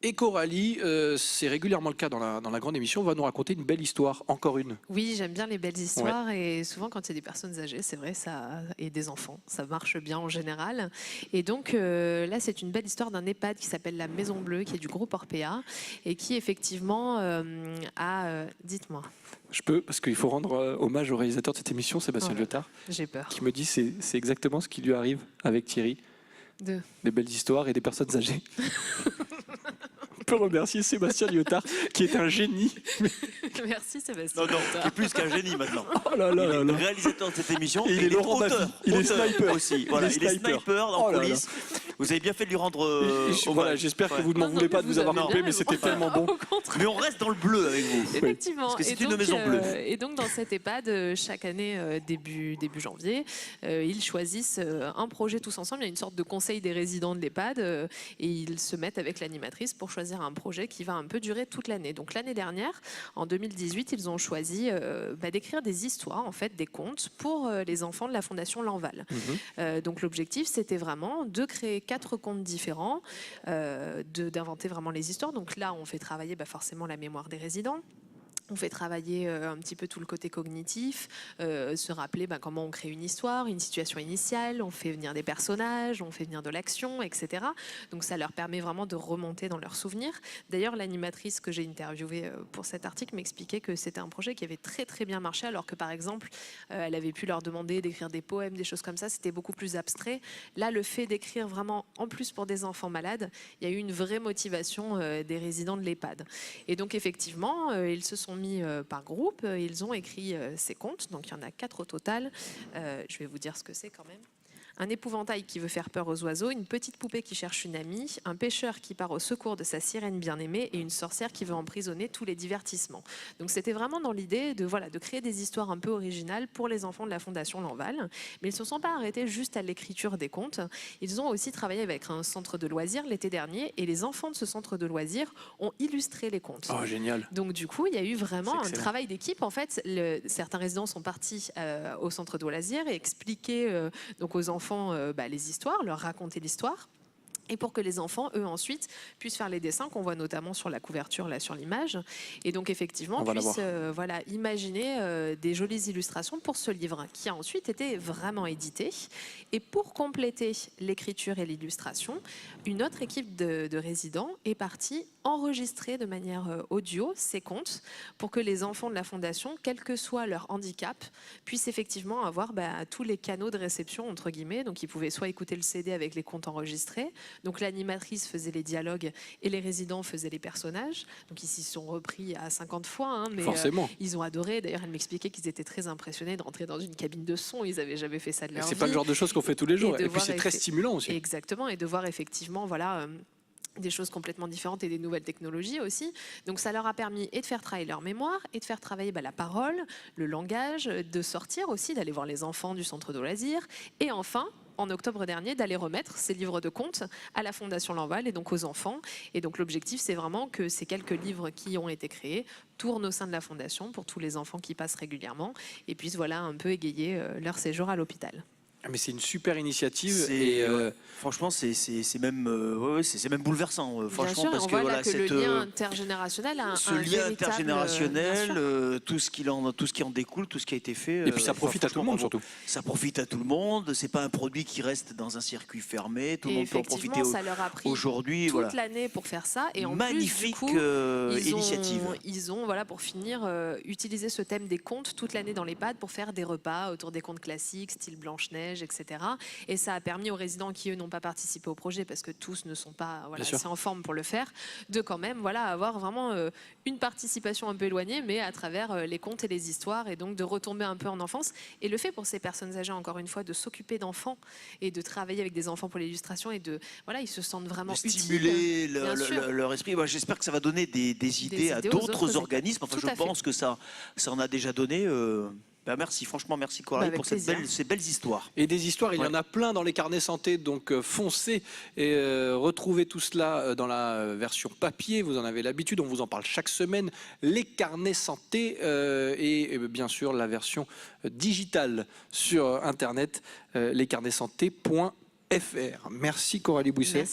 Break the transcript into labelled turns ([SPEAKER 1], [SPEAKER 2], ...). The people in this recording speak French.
[SPEAKER 1] Et Coralie, c'est régulièrement le cas dans la grande émission, va nous raconter une belle histoire, encore une.
[SPEAKER 2] Oui, j'aime bien les belles histoires et souvent quand il y a des personnes âgées, c'est vrai, et des enfants, ça marche bien en général. Et donc là, c'est une belle histoire d'un EHPAD qui s'appelle la Maison Bleue, qui est du groupe Orpea et qui effectivement a... dites-moi.
[SPEAKER 1] Je peux, parce qu'il faut rendre hommage au réalisateur de cette émission, Sébastien Lyotard,
[SPEAKER 2] J'ai peur.
[SPEAKER 1] qui me dit c'est exactement ce qui lui arrive avec Thierry. Des belles histoires et des personnes âgées. On peut remercier Sébastien Lyotard, qui est un génie.
[SPEAKER 2] Merci Sébastien.
[SPEAKER 3] Non, qui est plus qu'un génie maintenant.
[SPEAKER 1] Oh là là
[SPEAKER 3] il est
[SPEAKER 1] là là.
[SPEAKER 3] réalisateur de cette émission.
[SPEAKER 1] Et il est auteur. Il est sniper
[SPEAKER 3] aussi. Voilà, il est sniper en coulisses. Vous avez bien fait de lui rendre hommage.
[SPEAKER 1] Voilà, j'espère que vous ne m'en voulez pas de nous avoir coupé, mais c'était tellement bon.
[SPEAKER 3] Mais on reste dans le bleu avec vous.
[SPEAKER 2] Effectivement.
[SPEAKER 3] Parce que c'est une maison bleue.
[SPEAKER 2] Et donc dans cet EHPAD, chaque année, début janvier, ils choisissent un projet tous ensemble. Il y a une sorte de conseil des résidents de l'EHPAD et ils se mettent avec l'animatrice pour choisir un projet qui va un peu durer toute l'année. Donc l'année dernière, en 2018, ils ont choisi d'écrire des histoires, en fait, des contes pour les enfants de la Fondation Lanval. Donc l'objectif, c'était vraiment de créer 4 contes différents, d'inventer vraiment les histoires. Donc là, on fait travailler forcément la mémoire des résidents. On fait travailler un petit peu tout le côté cognitif, se rappeler comment on crée une histoire, une situation initiale, on fait venir des personnages, on fait venir de l'action, etc. Donc ça leur permet vraiment de remonter dans leurs souvenirs. D'ailleurs, l'animatrice que j'ai interviewée pour cet article m'expliquait que c'était un projet qui avait très très bien marché, alors que par exemple, elle avait pu leur demander d'écrire des poèmes, des choses comme ça, c'était beaucoup plus abstrait. Là, le fait d'écrire vraiment, en plus pour des enfants malades, il y a eu une vraie motivation des résidents de l'EHPAD. Et donc effectivement, ils se sont mis par groupe, ils ont écrit ces contes, donc il y en a 4 au total. Je vais vous dire ce que c'est quand même. Un épouvantail qui veut faire peur aux oiseaux, une petite poupée qui cherche une amie, un pêcheur qui part au secours de sa sirène bien-aimée et une sorcière qui veut emprisonner tous les divertissements. Donc c'était vraiment dans l'idée de créer des histoires un peu originales pour les enfants de la Fondation Lanval. Mais ils ne se sont pas arrêtés juste à l'écriture des contes. Ils ont aussi travaillé avec un centre de loisirs l'été dernier et les enfants de ce centre de loisirs ont illustré les contes.
[SPEAKER 1] Oh, génial.
[SPEAKER 2] Donc du coup, il y a eu vraiment un travail d'équipe. En fait, certains résidents sont partis au centre de loisirs et expliquaient donc aux enfants les histoires, leur raconter l'histoire. Et pour que les enfants, eux, ensuite, puissent faire les dessins qu'on voit notamment sur la couverture, là, sur l'image. Et donc, effectivement, puissent imaginer des jolies illustrations pour ce livre, qui a ensuite été vraiment édité. Et pour compléter l'écriture et l'illustration, une autre équipe de résidents est partie enregistrer de manière audio ces contes pour que les enfants de la Fondation, quel que soit leur handicap, puissent effectivement avoir tous les canaux de réception, entre guillemets. Donc, ils pouvaient soit écouter le CD avec les contes enregistrés. Donc l'animatrice faisait les dialogues et les résidents faisaient les personnages. Donc ils s'y sont repris à 50 fois, mais ils ont adoré. D'ailleurs, elle m'expliquait qu'ils étaient très impressionnés de rentrer dans une cabine de son. Ils n'avaient jamais fait ça de leur vie.
[SPEAKER 1] C'est pas le genre de choses qu'on fait tous les jours. Et puis c'est très stimulant aussi.
[SPEAKER 2] Exactement, et de voir effectivement, des choses complètement différentes et des nouvelles technologies aussi. Donc ça leur a permis de faire travailler leur mémoire et de faire travailler la parole, le langage, de sortir aussi, d'aller voir les enfants du centre de loisirs. Et enfin, en octobre dernier, d'aller remettre ces livres de contes à la Fondation Lanval et donc aux enfants. Et donc l'objectif, c'est vraiment que ces quelques livres qui ont été créés tournent au sein de la Fondation pour tous les enfants qui passent régulièrement et puissent un peu égayer leur séjour à l'hôpital.
[SPEAKER 1] Mais c'est une super initiative.
[SPEAKER 3] Franchement, c'est même bouleversant. Franchement,
[SPEAKER 2] sûr,
[SPEAKER 3] parce
[SPEAKER 2] que le lien intergénérationnel a
[SPEAKER 3] ce lien intergénérationnel, tout ce qui en découle, tout ce qui a été fait.
[SPEAKER 1] Et puis ça profite à tout le monde surtout.
[SPEAKER 3] Ça profite à tout le monde. C'est pas un produit qui reste dans un circuit fermé. Tout le monde peut en profiter.
[SPEAKER 2] Ça leur a pris
[SPEAKER 3] aujourd'hui
[SPEAKER 2] toute l'année pour faire ça. Et en
[SPEAKER 3] magnifique
[SPEAKER 2] plus, du coup,
[SPEAKER 3] initiative.
[SPEAKER 2] Ils ont pour finir, utilisé ce thème des contes toute l'année dans l'EHPAD pour faire des repas autour des contes classiques, style Blanche-Neige, etc. Et ça a permis aux résidents qui, eux, n'ont pas participé au projet, parce que tous ne sont pas assez en forme pour le faire, de quand même avoir vraiment une participation un peu éloignée, mais à travers les contes et les histoires, et donc de retomber un peu en enfance. Et le fait pour ces personnes âgées, encore une fois, de s'occuper d'enfants et de travailler avec des enfants pour l'illustration, et ils se sentent vraiment utiles.
[SPEAKER 3] Stimuler leur esprit. J'espère que ça va donner des idées à d'autres organismes. Enfin, je pense que ça en a déjà donné. Merci, franchement, merci Coralie pour ces belles histoires.
[SPEAKER 1] Et des histoires, il y en a plein dans les carnets santé, donc foncez et retrouvez tout cela dans la version papier. Vous en avez l'habitude, on vous en parle chaque semaine. Les carnets santé et bien sûr la version digitale sur Internet, lescarnetssanté.fr. Merci Coralie Bouisset.